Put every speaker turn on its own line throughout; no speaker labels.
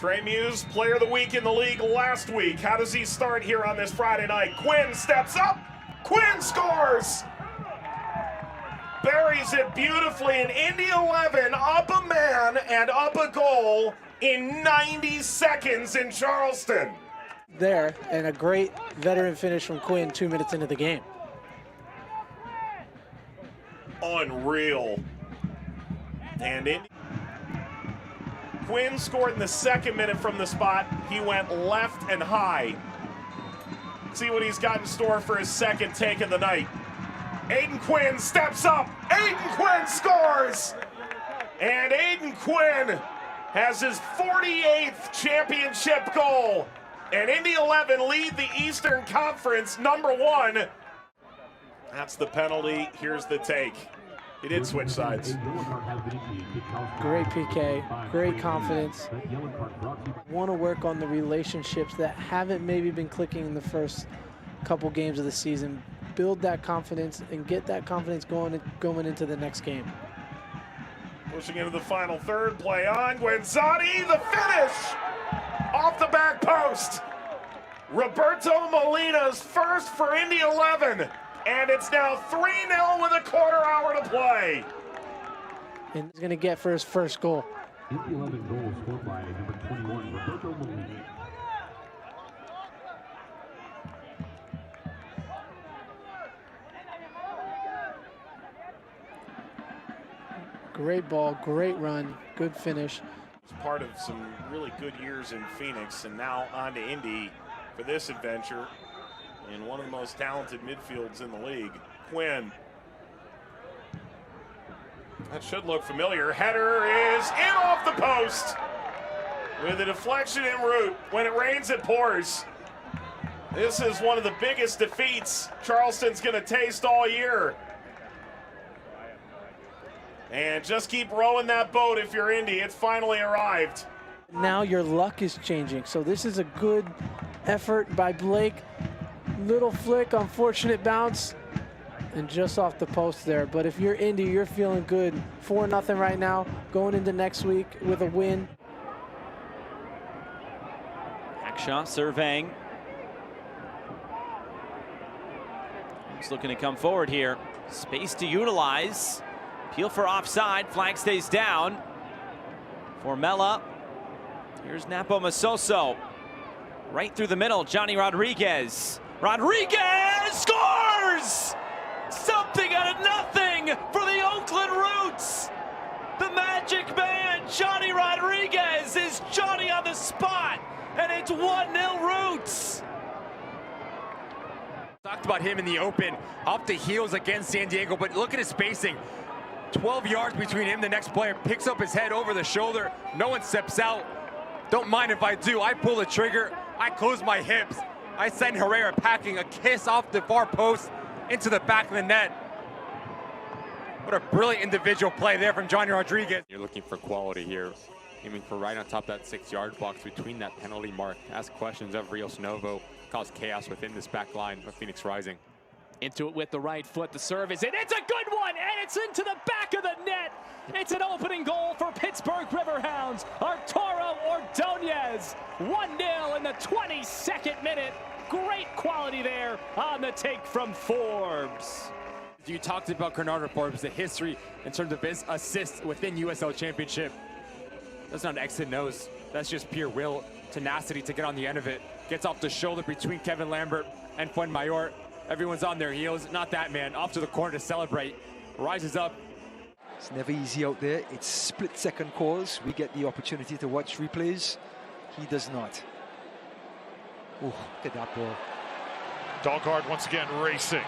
Trey Muse, player of the week in the league last week. How does he start here on this Friday night? Quinn steps up. Quinn scores. Buries it beautifully, and Indy 11 up a man and up a goal in 90 seconds in Charleston.
There, and a great veteran finish from Quinn 2 minutes into the game.
Unreal. And Quinn scored in the second minute from the spot. He went left and high. See what he's got in store for his second take of the night. Aodhan Quinn steps up. Aodhan Quinn scores. And Aodhan Quinn has his 48th championship goal. And Indy 11 lead the Eastern Conference #1. That's the penalty. Here's the take. He did switch sides.
Great PK, great confidence. Want to work on the relationships that haven't maybe been clicking in the first couple games of the season. Build that confidence and get that confidence going into the next game.
Pushing into the final third, play on. Guenzati, the finish! Off the back post. Roberto Molina's first for Indy 11. And it's now 3-0 with a quarter hour to play.
And he's going to get for his first goal.
Indy 11 goal scored by number 21, Roberto Molina.
Great ball, great run, good finish.
It's part of some really good years in Phoenix, and now on to Indy for this adventure in one of the most talented midfields in the league. Quinn. That should look familiar. Header is in off the post with a deflection en route. When it rains, it pours. This is one of the biggest defeats Charleston's going to taste all year. And just keep rowing that boat if you're Indy. It's finally arrived.
Now your luck is changing. So this is a good effort by Blake. Little flick, unfortunate bounce, and just off the post there. But if you're Indy, you're feeling good. 4-0 right now, going into next week with a win.
Back shot, surveying. He's looking to come forward here. Space to utilize. Appeal for offside, flag stays down. Formella. Here's Napo Masoso. Right through the middle, Johnny Rodriguez. Rodriguez scores! Something out of nothing for the Oakland Roots. The magic man, Johnny Rodriguez, is Johnny on the spot, and it's 1-0 Roots.
Talked about him in the open, up the heels against San Diego, but look at his spacing. 12 yards between him and the next player, picks up his head over the shoulder. No one steps out. Don't mind if I do. I pull the trigger. I close my hips. I send Herrera packing, a kiss off the far post into the back of the net. What a brilliant individual play there from Johnny Rodriguez.
You're looking for quality here, aiming for right on top of that 6-yard box between that penalty mark. Ask questions of Rios Novo, cause chaos within this back line of Phoenix Rising.
Into it with the right foot, the serve is in. It's a good one, and it's into the back of the net. It's an opening goal for Pittsburgh Riverhounds. Arturo Ordonez, 1-0 in the 22nd minute. Great quality there on the take from Forbes.
You talked about Bernardo Forbes, the history in terms of his assists within USL Championship. That's not an X and nose. That's just pure will, tenacity to get on the end of it. Gets off the shoulder between Kevin Lambert and Fuenmayor. Everyone's on their heels. Not that man. Off to the corner to celebrate. Rises up.
It's never easy out there. It's split-second calls. We get the opportunity to watch replays. He does not. Oh, look at that ball.
Dalgard once again racing.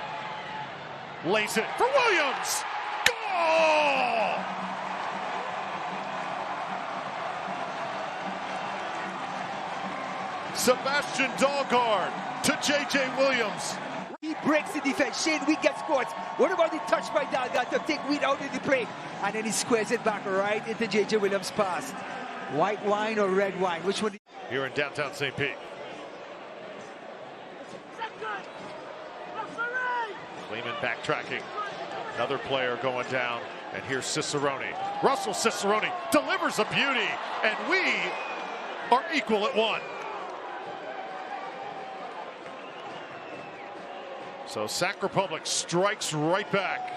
Lays it for Williams. Goal! Sebastian Dalgard to J.J. Williams.
He breaks the defense. Shane Wheat gets caught. What about the touch by Dalgard to take Wheat out of the play? And then he squares it back right into J.J. Williams' pass. White wine or red wine? Which one?
Here in downtown St. Pete. Lehman backtracking. Another player going down. And here's Cicerone. Russell Cicerone delivers a beauty. And we are equal at 1. So Sac Republic strikes right back.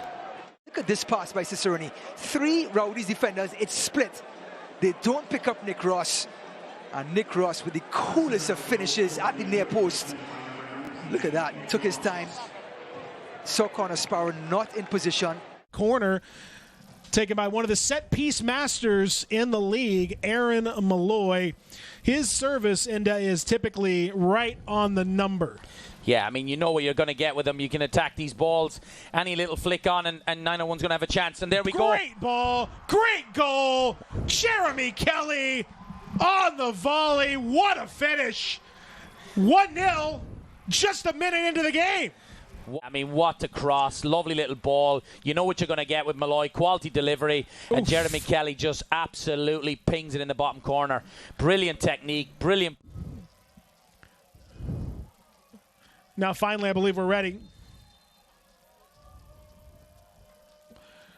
Look at this pass by Cicerone. 3 Rowdies defenders, it's split. They don't pick up Nick Ross. And Nick Ross with the coolest of finishes at the near post. Look at that, took his time. Saw Connor Sparrow not in position.
Corner taken by one of the set-piece masters in the league, Aaron Molloy. His service is typically right on the number.
Yeah, I mean, you know what you're going to get with him. You can attack these balls. Any little flick on, and 901's going to have a chance. And there we go.
Great ball. Great goal. Jeremy Kelly on the volley. What a finish. 1-0 just a minute into the game.
I mean, what a cross. Lovely little ball. You know what you're going to get with Molloy. Quality delivery. And Jeremy Kelly just absolutely pings it in the bottom corner. Brilliant technique. Brilliant.
Now, finally, I believe we're ready.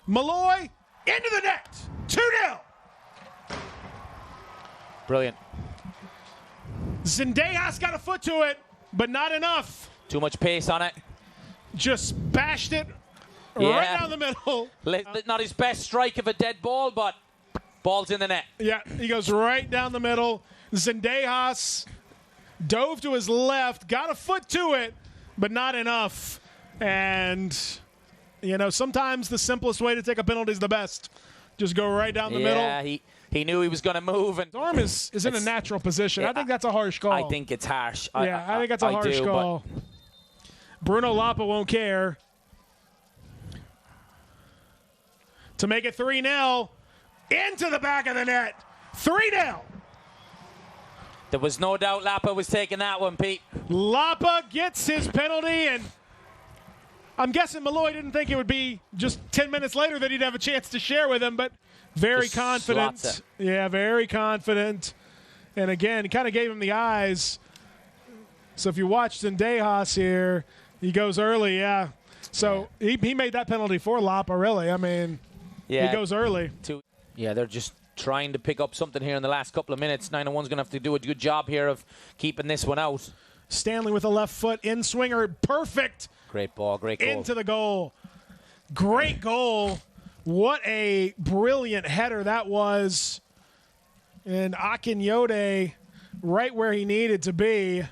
Molloy into the net. 2-0.
Brilliant.
Zendejas got a foot to it, but not enough.
Too much pace on it.
Just bashed it right down the middle.
Not his best strike of a dead ball, but ball's in the net.
Yeah, he goes right down the middle. Zendejas dove to his left, got a foot to it, but not enough. And, you know, sometimes the simplest way to take a penalty is the best. Just go right down the middle.
Yeah, he knew he was going to move. And
his arm is in a natural position. I think that's a harsh call.
I think it's harsh.
I think that's a harsh call. Bruno Lapa won't care. To make it 3-0. Into the back of the net. 3-0.
There was no doubt Lapa was taking that one, Pete.
Lapa gets his penalty, and I'm guessing Molloy didn't think it would be just 10 minutes later that he'd have a chance to share with him, but very
just
confident. Yeah, very confident. And again, he kind of gave him the eyes. So if you watch Zendejas here, he goes early, yeah. So he made that penalty for Lapa, really. I mean, he goes early.
Yeah, they're just trying to pick up something here in the last couple of minutes. 901's going to have to do a good job here of keeping this one out.
Stanley with a left foot, in swinger, perfect.
Great ball, great goal.
Into the goal. Great goal. What a brilliant header that was. And Akinyode right where he needed to be.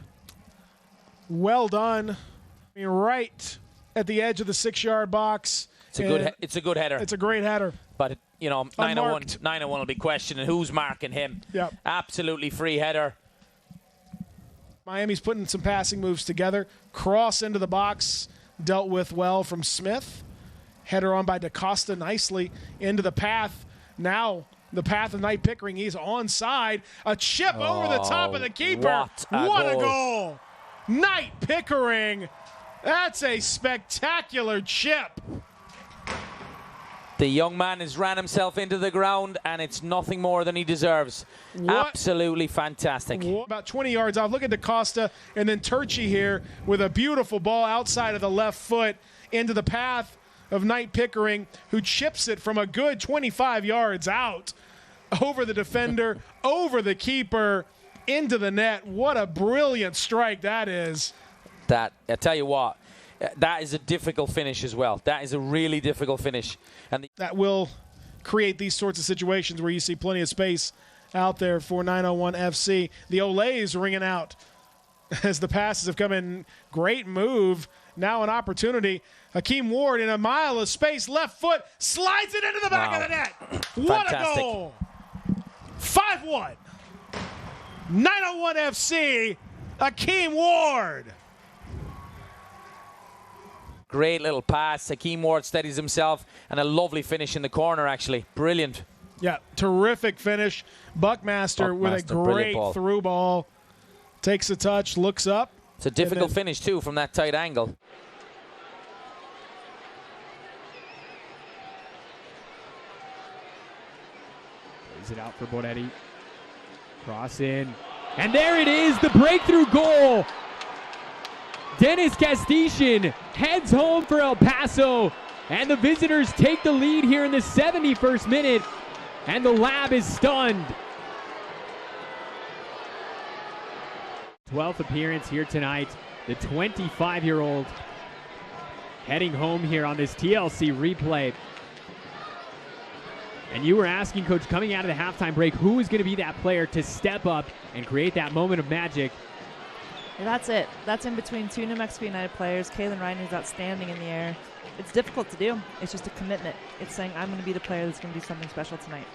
Well done. I mean, right at the edge of the 6-yard box.
It's a good header.
It's a great header.
But, you know, 901 will be questioning who's marking him.
Yep.
Absolutely free header.
Miami's putting some passing moves together. Cross into the box, dealt with well from Smith. Header on by DaCosta nicely into the path. Now the path of Nighte Pickering. He's onside. A chip over the top of the keeper. What a goal. Nighte Pickering. That's a spectacular chip.
The young man has ran himself into the ground, and it's nothing more than he deserves. Absolutely fantastic.
About 20 yards off. Look at DaCosta, and then Turchi here with a beautiful ball outside of the left foot into the path of Nighte Pickering, who chips it from a good 25 yards out over the defender, over the keeper, into the net. What a brilliant strike that is.
I tell you what. That is a difficult finish as well. That is a really difficult finish. And
that will create these sorts of situations where you see plenty of space out there for 901 FC. The Ole's ringing out as the passes have come in. Great move. Now an opportunity. Akeem Ward in a mile of space. Left foot. Slides it into the back of the net. What a goal. 5-1. 901 FC. Akeem Ward.
Great little pass. Akeem Ward steadies himself, and a lovely finish in the corner, actually. Brilliant.
Yeah, terrific finish. Buckmaster with a great through ball. Takes a touch, looks up.
It's a difficult finish, too, from that tight angle.
Plays it out for Bonetti. Cross in. And there it is, the breakthrough goal. Dennis Kostyshyn heads home for El Paso, and the visitors take the lead here in the 71st minute, and the Lab is stunned.
12th appearance here tonight. The 25-year-old heading home here on this TLC replay. And you were asking, Coach, coming out of the halftime break, who is going to be that player to step up and create that moment of magic?
And that's it. That's in between two New Mexico United players. Kaylin Reiner is outstanding in the air. It's difficult to do. It's just a commitment. It's saying, I'm going to be the player that's going to do something special tonight.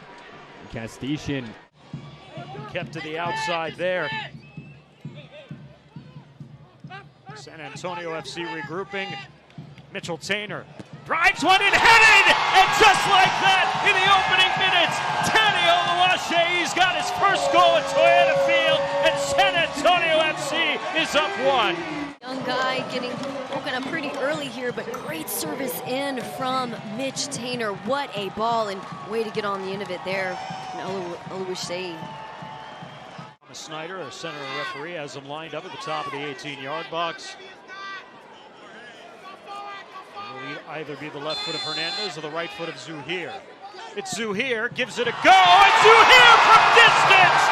Kostyshyn
kept to the outside there. San Antonio FC regrouping. Mitchell Taintor drives one in, headed, and just like that, in the opening minutes, Tani Oluwasei's got his first goal at Toyota Field, and San Antonio FC is up 1.
Young guy getting woken up pretty early here, but great service in from Mitch Taintor. What a ball, and way to get on the end of it there. Oluwaseyi.
Snyder, our center referee, has him lined up at the top of the 18-yard box. It will either be the left foot of Hernandez or the right foot of Zouhir. It's Zouhir, gives it a go, and Zouhir from distance!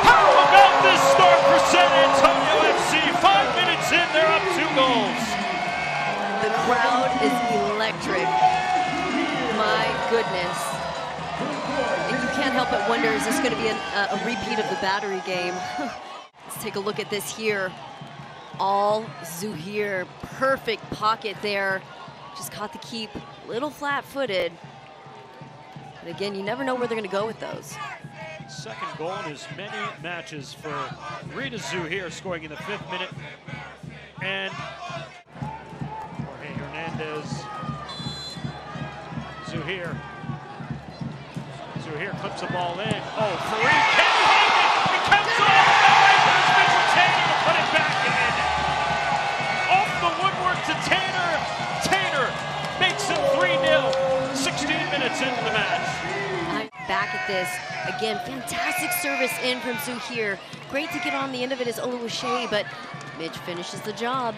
How about this start for San Antonio FC? 5 minutes in, they're up 2 goals.
The crowd is electric. My goodness. And you can't help but wonder, is this going to be a repeat of the Battery game? Let's take a look at this here. All Zouhir, perfect pocket there. Just caught the keep, little flat-footed. But again, you never know where they're going to go with those.
Second goal in as many matches for Rida Zouhir, scoring in the 5th minute. And Jorge Hernandez. Zouhir clips the ball in. Oh, Fareed, can he hang it? It comes off the way. There's Mitchell Taintor to put it back in. Off the woodwork to Taintor. Taintor makes it 3-0. 16 minutes into the match.
Back at this. Again, fantastic service in from Zouhir. Great to get on the end of it is Oluwaseyi, but Mitch finishes the job.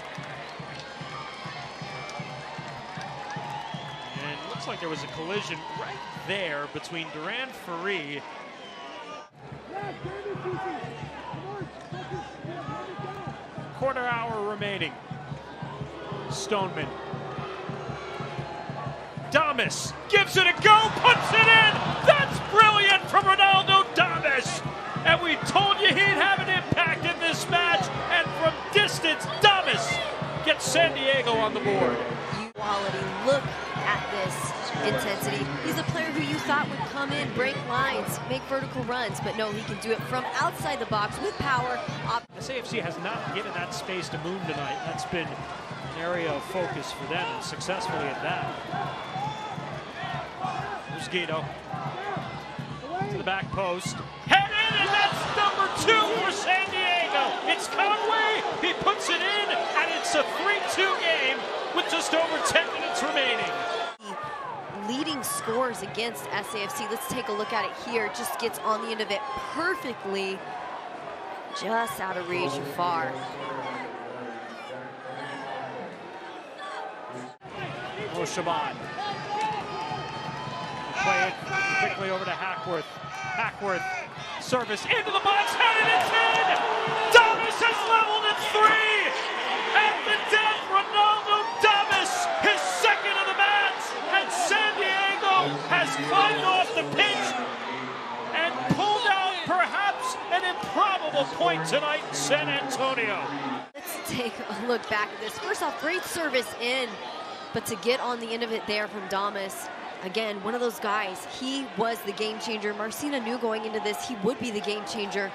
And it looks like there was a collision right there between Duran Fareed. Quarter hour remaining. Stoneman. Damus gives it a go, puts it in. That's brilliant from Ronaldo Damus. And we told you he'd have an impact in this match. And from distance, Damus gets San Diego on the board.
Quality. Look at this intensity. He's a player who you thought would come in, break lines, make vertical runs, but no, he can do it from outside the box with power.
SAFC has not given that space to Moon tonight. That's been an area of focus for them, and successfully at that. There's Guido to the back post. Headed, and that's number 2 for San Diego. It's Conway. He puts it in, and it's a 3-2 game with just over 10 minutes remaining.
Leading scores against SAFC. Let's take a look at it here. Just gets on the end of it perfectly. Just out of reach and far.
Shaban. Play it quickly over to Hackworth. Hackworth, service into the box, headed, it's in! Damus has leveled at 3! At the death, Ronaldo Damus, his second of the match, and San Diego has climbed off the pitch and pulled out perhaps an improbable point tonight in San Antonio.
Let's take a look back at this. First off, great service in, but to get on the end of it there from Damus, again, one of those guys, he was the game changer. Marcina knew going into this he would be the game changer,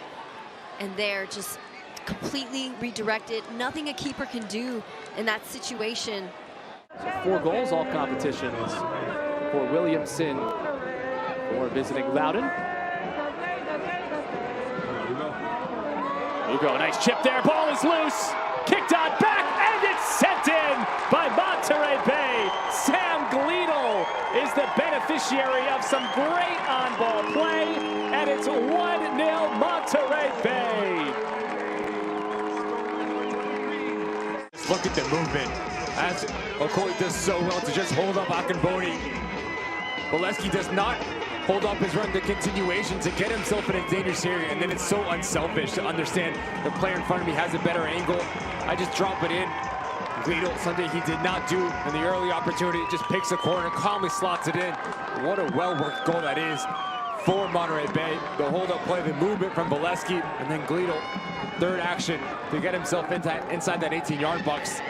and there just completely redirected. Nothing a keeper can do in that situation.
So 4 goals all competitions for Williamson for visiting Loudon.
Lugo, nice chip there, ball is loose, kicked on back, and it's sent in by Monterey Bay. Sam Gleadle is the beneficiary of some great on-ball play, and it's 1-0 Monterey Bay.
Look at the movement. As Okoye does so well to just hold up Akinyode. Bolesky does not hold up his run, the continuation to get himself in a dangerous area, and then it's so unselfish to understand the player in front of me has a better angle. I just drop it in. Gleadle, something he did not do in the early opportunity, just picks a corner, calmly slots it in. What a well-worked goal that is for Monterey Bay. The hold-up play, the movement from Valesky, and then Gleadle, third action to get himself inside that 18-yard box.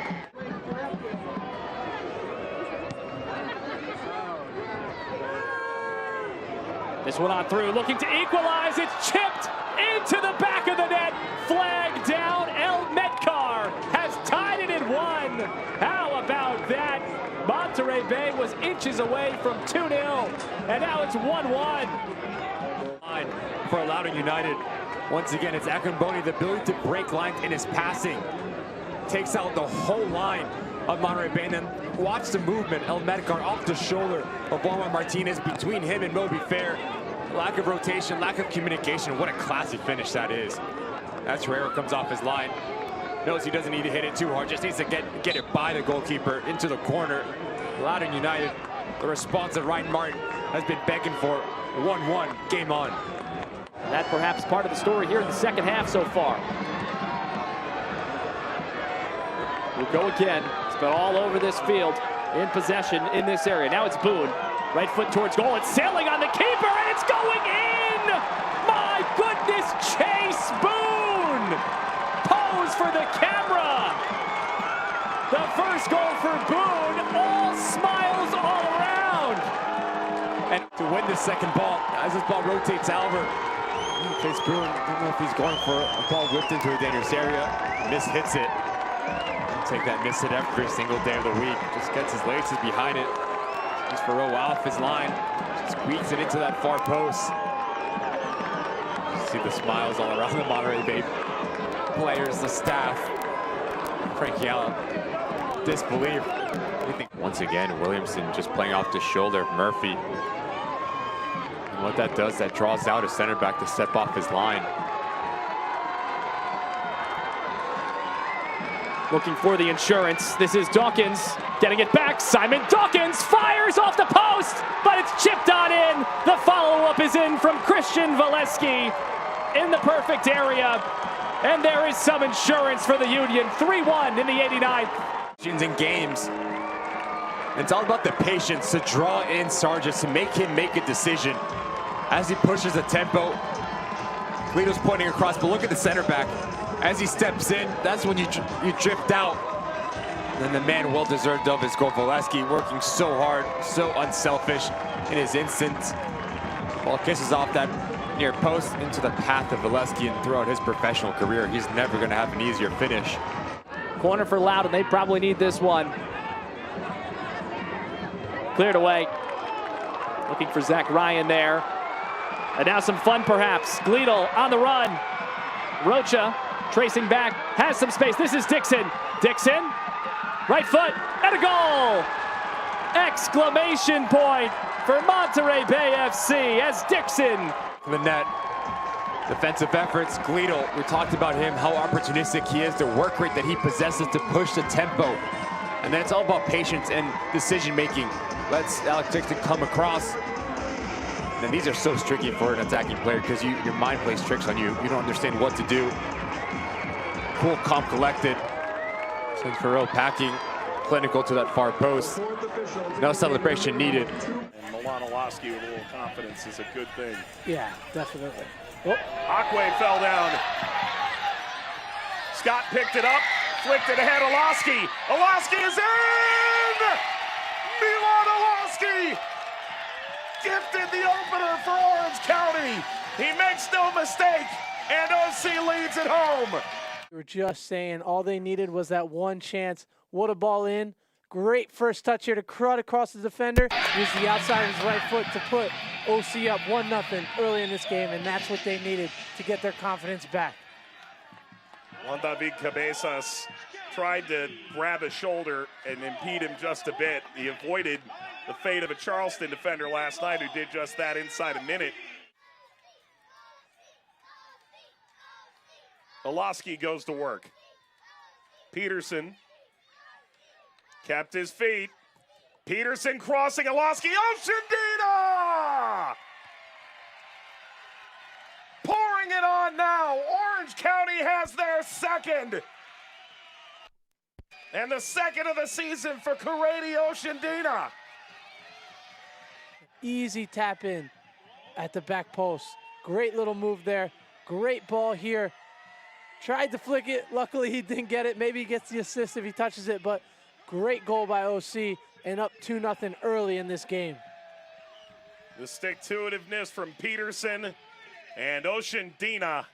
This one on through, looking to equalize. It's chipped into the back of the net. Flag down. El Medcar has tied it at 1. How about that? Monterey Bay was inches away from 2-0, and now it's 1-1.
For Aodhan United. Once again, it's Akinyode, the ability to break lines in his passing. Takes out the whole line of Monterey Bay, and then watch the movement. El Medcar off the shoulder of Juan Martinez, between him and Moby Fair. Lack of rotation, lack of communication. What a classy finish that is. That's Herrera comes off his line. Knows he doesn't need to hit it too hard, just needs to get it by the goalkeeper into the corner. Aodhan United, the response of Ryan Martin has been begging for. 1-1, game on.
That perhaps part of the story here in the second half so far. We'll go again. It's been all over this field, in possession in this area. Now it's Boone. Right foot towards goal. It's sailing on the keeper, and it's going in! My goodness, Chase Boone! Pose for the camera! The first goal for Boone, all smiles all around!
And to win the second ball, as this ball rotates Albert, Chase Boone, I don't know if he's going for a ball whipped into a dangerous area. Miss hits it. Take that miss hit every single day of the week. Just gets his laces behind it. Just for row off his line. Squeaks it into that far post. See the smiles all around the Monterey Bay players, the staff. Frankie out. Disbelief.
Once again, Williamson just playing off the shoulder of Murphy. And what that does, that draws out a center back to step off his line.
Looking for the insurance. This is Dawkins getting it back. Simon Dawkins fires off the post, but it's chipped on in. The follow-up is in from Christian Valesky in the perfect area. And there is some insurance for the Union. 3-1 in the 89th.
In games. It's all about the patience to draw in Sargis, to make him make a decision. As he pushes the tempo, Gleadle's pointing across, but look at the center back. As he steps in, that's when you drift out. And the man well-deserved of his goal, Valesky, working so hard, so unselfish in his instance. Ball kisses off that near post into the path of Valesky, and throughout his professional career, he's never going to have an easier finish.
Corner for Loudon, they probably need this one. Cleared away. Looking for Zach Ryan there. And now some fun perhaps. Gleadle on the run. Rocha tracing back, has some space. This is Dixon. Dixon, right foot, and a goal! Exclamation point for Monterey Bay FC as Dixon.
The net. Defensive efforts, Gleadle, we talked about him, how opportunistic he is, the work rate that he possesses to push the tempo. And then it's all about patience and decision-making. Lets Alex Dixon come across. And these are so tricky for an attacking player because your mind plays tricks on you. You don't understand what to do. Cool, calm, collected. Sends Ferrell packing, clinical to that far post. No celebration needed.
And Molina-Losky with a little confidence is a good thing.
Yeah, definitely.
Akwe fell down. Scott picked it up, flicked it ahead. Olowski. Olowski is in! Milan Olowski gifted the opener for Orange County. He makes no mistake, and OC leads at home.
We were just saying all they needed was that one chance. What a ball in. Great first touch here to cut across the defender. Use the outside of his right foot to put OC up 1-0 early in this game, and that's what they needed to get their confidence back.
Juan David Cabezas tried to grab his shoulder and impede him just a bit. He avoided the fate of a Charleston defender last night who did just that inside a minute. Olowski goes to work. Peterson kept his feet. Peterson crossing Olowski. Osundina! on now. Orange County has their second. And the second of the season for Kuredi Oshandina.
Easy tap in at the back post. Great little move there. Great ball here. Tried to flick it. Luckily, he didn't get it. Maybe he gets the assist if he touches it, but great goal by OC and up 2-0 early in this game.
The stick-to-itiveness from Peterson and Oshandina